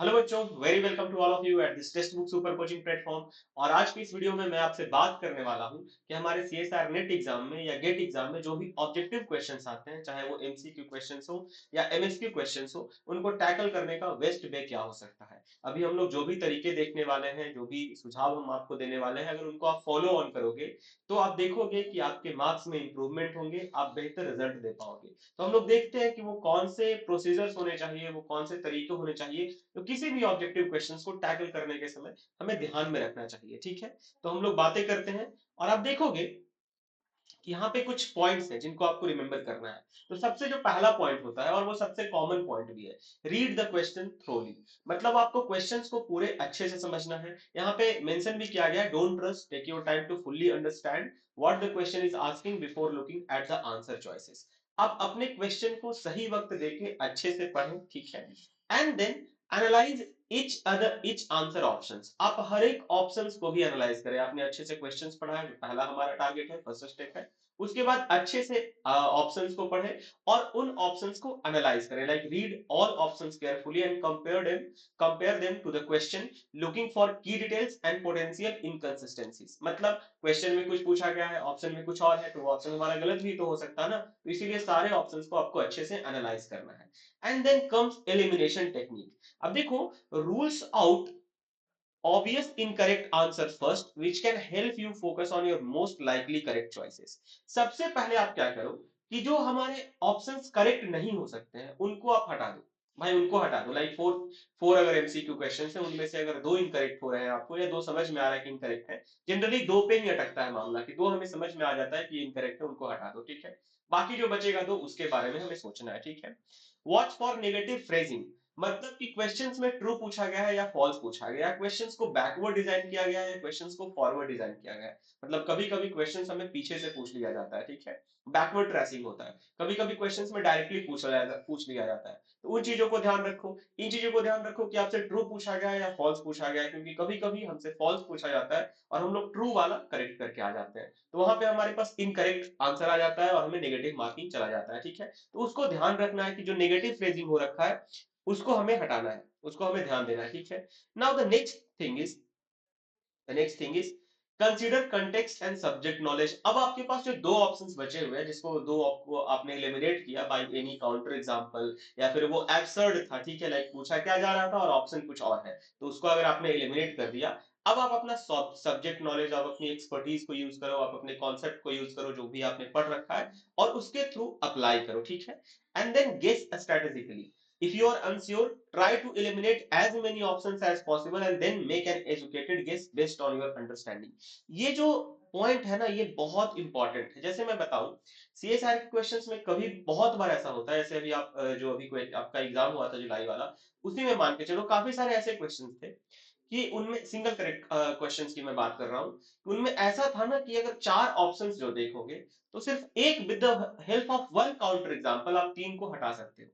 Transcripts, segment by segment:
Hello बच्चों, very welcome to all of you at this text book super coaching platform. और आज की इस वीडियो में मैं आपसे बात करने वाला हूं कि हमारे सीएसआर नेट एग्जाम में या गेट एग्जाम में जो भी ऑब्जेक्टिव क्वेश्चंस आते हैं, चाहे वो एमसीक्यू क्वेश्चंस हो या एमएसक्यू क्वेश्चंस हो, उनको टैकल करने का बेस्ट वे क्या हो सकता है। अभी हम लोग जो भी तरीके देखने वाले हैं, जो भी सुझाव हम आपको देने वाले हैं, अगर उनको आप फॉलो ऑन करोगे तो आप देखोगे कि आपके मार्क्स में इंप्रूवमेंट होंगे, आप बेहतर रिजल्ट दे पाओगे। तो हम लोग देखते हैं कि वो कौन से प्रोसीजर्स होने चाहिए, वो कौन से तरीके होने चाहिए तो किसी भी ऑब्जेक्टिव क्वेश्चंस को टैकल करने के समय हमें ध्यान में रखना चाहिए। ठीक है, तो हम लोग बातें करते हैं और आप देखोगे कि यहाँ पे कुछ पॉइंट्स हैं जिनको आपको रिमेंबर करना है। तो सबसे जो पहला पॉइंट होता है और वो सबसे कॉमन पॉइंट भी है, रीड द क्वेश्चन थ्रोली। मतलब आपको क्वेश्चंस को पूरे अच्छे से समझना है। यहाँ पे मेंशन भी किया गया है, don't trust, take your time to fully understand what the question is asking before looking at the answer choices. आप अपने क्वेश्चन को सही वक्त देके अच्छे से पढ़ें, ठीक है। And then analyse each answer options. आप हर एक ऑप्शंस को भी एनालाइज करें। आपने अच्छे से क्वेश्चंस पढ़ा है, जो पहला हमारा टारगेट है, फर्स्ट स्टेप है। उसके बाद अच्छे से ऑप्शंस को पढ़ें और उन ऑप्शंस को एनालाइज करें। Like read all options carefully and compare them to the question, looking for key details and potential inconsistencies. मतलब क्वेश्चन में कुछ पूछा गया है, ऑप्शन में कुछ और है, तो वो ऑप्शन हमारा गलत भी तो हो सकता है ना। तो इसीलिए सारे ऑप्शंस को आपको अच्छे से एनालाइज करना है। And then comes elimination technique. अब देखो, rules out obvious incorrect answers first which can help you focus on your most likely correct choices। सबसे पहले आप क्या करो कि जो हमारे ऑप्शंस करेक्ट नहीं हो सकते हैं उनको आप हटा दो। भाई उनको हटा दो। लाइक फोर फोर अगर एमसीक्यू क्वेश्चन है, उनमें से अगर दो इनकरेक्ट हो रहे हैं आपको, या दो समझ में आ रहा है कि इनकरेक्ट है, जनरली दो पे ही अटकता है मामला कि दो हमें समझ में आ जाता है कि ये इनकरेक्ट है, उनको हटा दो, ठीक है। बाकी जो बचेगा दो, उसके बारे में हमें सोचना है, ठीक है। Watch for negative phrasing. मतलब कि क्वेश्चंस में ट्रू पूछा गया है या फॉल्स पूछा गया है, क्वेश्चंस को बैकवर्ड डिजाइन किया गया है, क्वेश्चंस को फॉरवर्ड डिजाइन किया गया है। मतलब कभी कभी क्वेश्चंस हमें पीछे से पूछ लिया जाता है, ठीक है, बैकवर्ड ट्रेसिंग होता है। कभी कभी क्वेश्चंस में डायरेक्टली पूछ लिया जाता है। तो उन चीजों को ध्यान रखो। इन चीजों को ध्यान रखो कि आपसे ट्रू पूछा गया है या फॉल्स पूछा गया है, क्योंकि कभी कभी हमसे फॉल्स पूछा जाता है और हम लोग ट्रू वाला करेक्ट करके आ जाते हैं, तो वहां पे हमारे पास इनकरेक्ट आंसर आ जाता है और हमें नेगेटिव मार्किंग चला जाता है, ठीक है। तो उसको ध्यान रखना है कि जो नेगेटिव फ्रेजिंग हो रखा है उसको हमें हटाना है, उसको हमें ध्यान देना है, ठीक है। Now the next thing is consider context and subject knowledge. अब आपके पास जो दो ऑप्शंस बचे हुए हैं, जिसको दो आपको आपने एलिमिनेट किया बाय एनी काउंटर एग्जांपल, या फिर वो एब्सर्ड था, ठीक है, लाइक पूछा क्या जा रहा था और ऑप्शन कुछ और है, तो उसको अगर आपने एलिमिनेट कर दिया, अब आप अपना सब्जेक्ट नॉलेज, आप अपनी एक्सपर्टीज को यूज करो, आप अपने कॉन्सेप्ट को यूज करो जो भी आपने पढ़ रखा है, और उसके थ्रू अप्लाई करो, ठीक है। And then guess strategically. If you are unsure, try to eliminate as many options as possible and then make an educated guess based on your understanding। ये जो पॉइंट है ना, ये बहुत इंपॉर्टेंट है। जैसे मैं बताऊं, सीएसआर के क्वेश्चंस में कभी बहुत बार ऐसा होता है, जैसे अभी आप जो अभी आपका एग्जाम हुआ था जुलाई वाला, उसी में मान के चलो काफी सारे ऐसे क्वेश्चंस थे कि उनमें सिंगल करेक्ट क्वेश्चंस की मैं बात कर रहा हूं, उनमें ऐसा था ना कि अगर चार ऑप्शंस जो देखोगे तो सिर्फ एक with the help of one counter example आप तीन को हटा सकते हो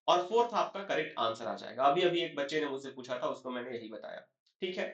और फोर्थ आपका करेक्ट आंसर आ जाएगा। अभी अभी एक बच्चे ने मुझसे पूछा था, उसको मैंने यही बताया, ठीक है।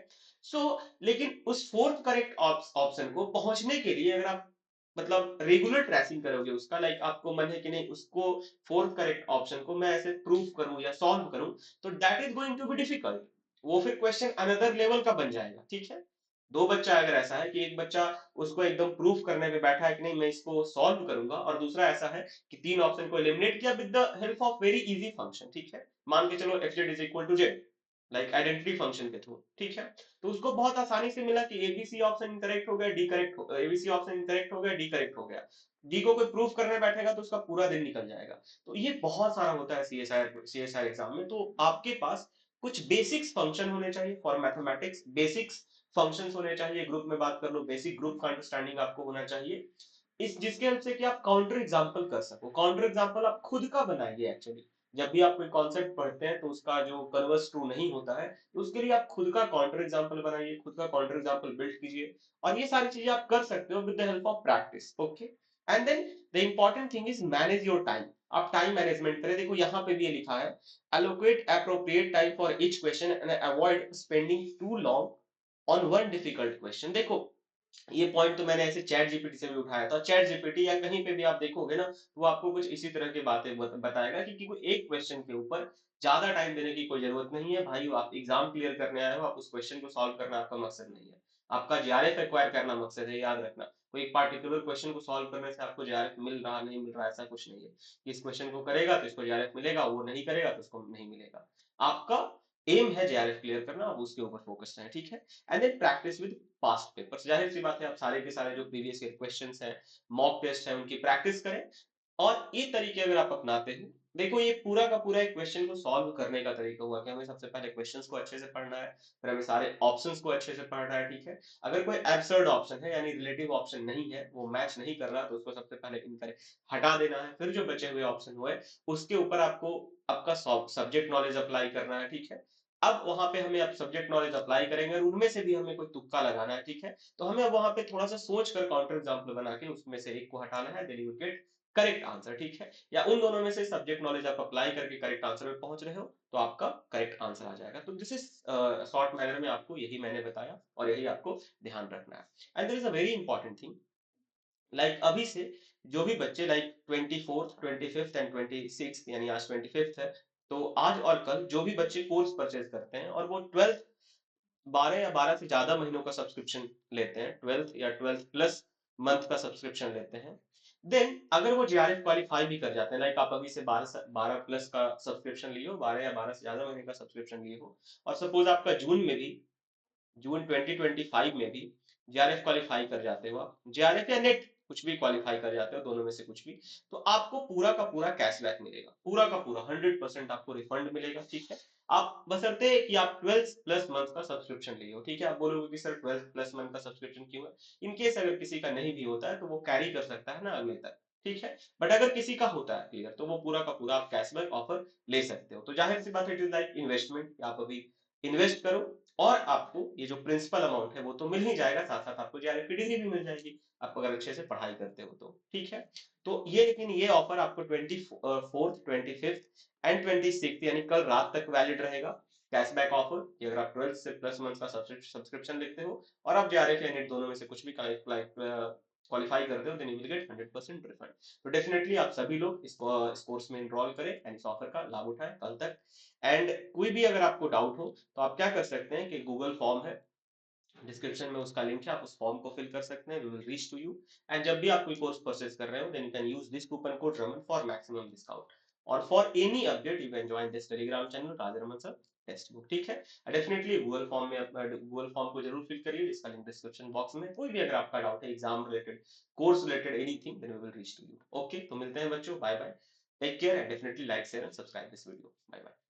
लेकिन उस फोर्थ करेक्ट ऑप्शन को पहुंचने के लिए अगर आप मतलब रेगुलर ट्रेसिंग करोगे उसका, लाइक आपको मन है कि नहीं उसको फोर्थ करेक्ट ऑप्शन को मैं ऐसे प्रूव करूं या सॉल्व करूं, तो that is going to be difficult. वो फिर क्वेश्चन अनदर लेवल का बन जाएगा, ठीक है। दो बच्चा अगर ऐसा है कि एक बच्चा उसको एकदम प्रूफ करने पे बैठा है कि नहीं मैं इसको सॉल्व करूंगा, और दूसरा ऐसा है कि तीन ऑप्शन को एलिमिनेट किया with the help of very easy function, ठीक है। मान के चलो F Z is equal to Z, like identity function के थ्रू, ठीक है। तो उसको बहुत आसानी से मिला कि एबीसी ऑप्शन इनकरेक्ट हो गया, डी करेक्ट हो, एबीसी ऑप्शन इनकरेक्ट हो गया, डी करेक्ट हो गया। डी को कोई प्रूफ करने बैठेगा तो उसका पूरा दिन निकल जाएगा। तो ये बहुत सारा होता है सीएसआर एग्जाम में। तो आपके पास कुछ बेसिक्स फंक्शन होने चाहिए फॉर मैथमेटिक्स, बेसिक्स फंक्शंस होने चाहिए। ग्रुप में बात कर लो, बेसिक ग्रुप का अंडरस्टैंडिंग आपको होना चाहिए, इस जिसके हेल्प से कि आप काउंटर एग्जांपल कर सको। काउंटर एग्जांपल आप खुद का बनाइए एक्चुअली। जब भी आप कोई कॉन्सेप्ट पढ़ते हैं तो उसका जो कन्वर्स ट्रू नहीं होता है, तो उसके लिए आप खुद का काउंटर एग्जांपल बनाइए, खुद का काउंटर एग्जांपल बिल्ड कीजिए। और ये सारी चीजें आप कर सकते हो with the help of practice, okay. And then the important thing is manage your time. आप टाइम मैनेजमेंट करें। देखो यहाँ पे भी ये लिखा है, allocate appropriate time for each question and avoid spending too long on one difficult question। देखो ये पॉइंट तो मैंने ऐसे चैट जीपीटी से भी उठाया था। चैट जीपीटी या कहीं पे भी आप देखोगे ना, तो वो आपको कुछ इसी तरह की बातें बताएगा कि कोई एक क्वेश्चन के ऊपर ज्यादा टाइम देने की कोई जरूरत नहीं है भाई। आप एग्जाम क्लियर करने आए हो, आप उस क्वेश्चन को सॉल्व करना आपका मकसद नहीं है, आपका जीआरएफ एक्वायर करना मकसद है। याद रखना, कोई एक पार्टिकुलर क्वेश्चन को सॉल्व करने से आपको जीआरएफ मिल रहा नहीं मिल रहा, ऐसा कुछ नहीं है। इस क्वेश्चन को करेगा तो इसको जीआरएफ मिलेगा, वो नहीं करेगा तो उसको नहीं मिलेगा। आपका एम है जीआरएफ क्लियर करना, आप उसके ऊपर फोकस रहें, ठीक है। And then practice with past papers. जाहिर सी बात है, आप सारे के सारे जो प्रीवियस ईयर क्वेश्चंस हैं, मॉक टेस्ट है, उनकी प्रैक्टिस करें। और ये तरीके अगर आप अपनाते हो, देखो ये पूरा का पूरा एक क्वेश्चन को सॉल्व करने का तरीका हुआ कि हमें सबसे पहले क्वेश्चंस को अच्छे से पढ़ना है, फिर हमें सारे ऑप्शंस को अच्छे से पढ़ना है, ठीक है। अगर कोई एब्सर्ड ऑप्शन है यानी रिलेटिव ऑप्शन नहीं है, वो मैच नहीं कर रहा, तो उसको सबसे पहले इनकरेक्ट हटा देना है। फिर जो बचे हुए ऑप्शन हुए उसके ऊपर आपको आपका सब्जेक्ट नॉलेज अप्लाई करना है, ठीक है। अब वहां पे हमें अब सब्जेक्ट नॉलेज अप्लाई करेंगे और उनमें से भी हमें कोई तुक्का लगाना है, ठीक है। तो हमें अब वहां पे थोड़ा सा सोच कर काउंटर एग्जाम्पल बना के उसमें से एक को हटाना है, then you get correct answer, ठीक है। या उन दोनों में से सब्जेक्ट नॉलेज आप अप्लाई करके करेक्ट आंसर पे पहुंच रहे हो, तो आपका करेक्ट आंसर आ जाएगा। तो दिस इज शॉर्ट मैनर में आपको यही मैंने बताया और यही आपको ध्यान रखना है। And there is a very important thing, like अभी से जो भी बच्चे like 24th 25th and 26th, यानी आज 25th है, तो आज और कल जो भी बच्चे कोर्स परचेज करते हैं और वो 12th 12 या 12 से ज्यादा महीनों का सब्सक्रिप्शन लेते हैं, 12th या 12th प्लस मंथ का सब्सक्रिप्शन लेते हैं, देन अगर वो जीआरएफ क्वालिफाई भी कर जाते हैं, लाइक आप अभी से 12 प्लस का सब्सक्रिप्शन लिए हो, 12 या 12 से ज्यादा महीने का सब्सक्रिप्शन लिए हो, और सपोज आपका जून 2025 में भी जीआरएफ क्वालिफाई कर जाते हो, आप जीआरएफ या नेट कुछ भी क्वालिफाई कर जाते हो, दोनों में से कुछ भी, तो आपको पूरा का पूरा कैशबैक मिलेगा, पूरा का पूरा 100% आपको रिफंड मिलेगा, ठीक है। आप बशर्ते कि आप 12 प्लस मंथ का सब्सक्रिप्शन लिए हो, ठीक है। आप बोलोगे कि सर 12 प्लस मंथ का सब्सक्रिप्शन क्यों है? इन केस अगर किसी का नहीं भी होता है तो वो कैरी कर सकता है ना अगले तक, ठीक है। बट अगर किसी का होता है क्लियर, तो वो पूरा का पूरा आप कैशबैक ऑफर ले सकते हो। तो जाहिर सी बात है, इट इज लाइक इन्वेस्टमेंट, आप अभी इन्वेस्ट करो और आपको ये जो प्रिंसिपल अमाउंट है वो तो मिल ही जाएगा, साथ साथ आपको जीआरएफ की डिग्री भी मिल जाएगी, आप अगर अच्छे से पढ़ाई करते हो तो, ठीक है। तो ये लेकिन ये ऑफर आपको 24th 25th एंड 26th यानी कल रात तक वैलिड रहेगा, कैशबैक ऑफर। ये अगर आप 12 से प्लस मंथ का सब्सक्रिप्शन लेते हो और आप जीआरएफ या नेट दोनों में से कुछ भी क्वालिफाई करते हो, then you will get 100% refund. तो डेफिनेटली आप सभी लोग इस कोर्स में एनरोल करें एंड इस ऑफर का लाभ उठाएं कल तक। एंड कोई भी अगर आपको डाउट हो तो आप क्या कर सकते हैं कि गूगल फॉर्म है, डिस्क्रिप्शन में उसका लिंक है, आप उस फॉर्म को फिल कर सकते हैं, we will reach to you. And जब भी आप कोई कोर्स परचेज कर रहे हो, then you can use this coupon code Raman for maximum discount. और for any update you can join this Telegram channel Raja Raman sir textbook, ठीक है। डेफिनेटली गूगल फॉर्म में गूगल फॉर्म को जरूर फिल करिए, इसका लिंक डिस्क्रिप्शन बॉक्स में। कोई भी अगर आपका डाउट है exam related, course related, anything, then we will reach to you. Okay, तो मिलते हैं बच्चों, bye bye, take care and definitely like share and subscribe this video, bye bye.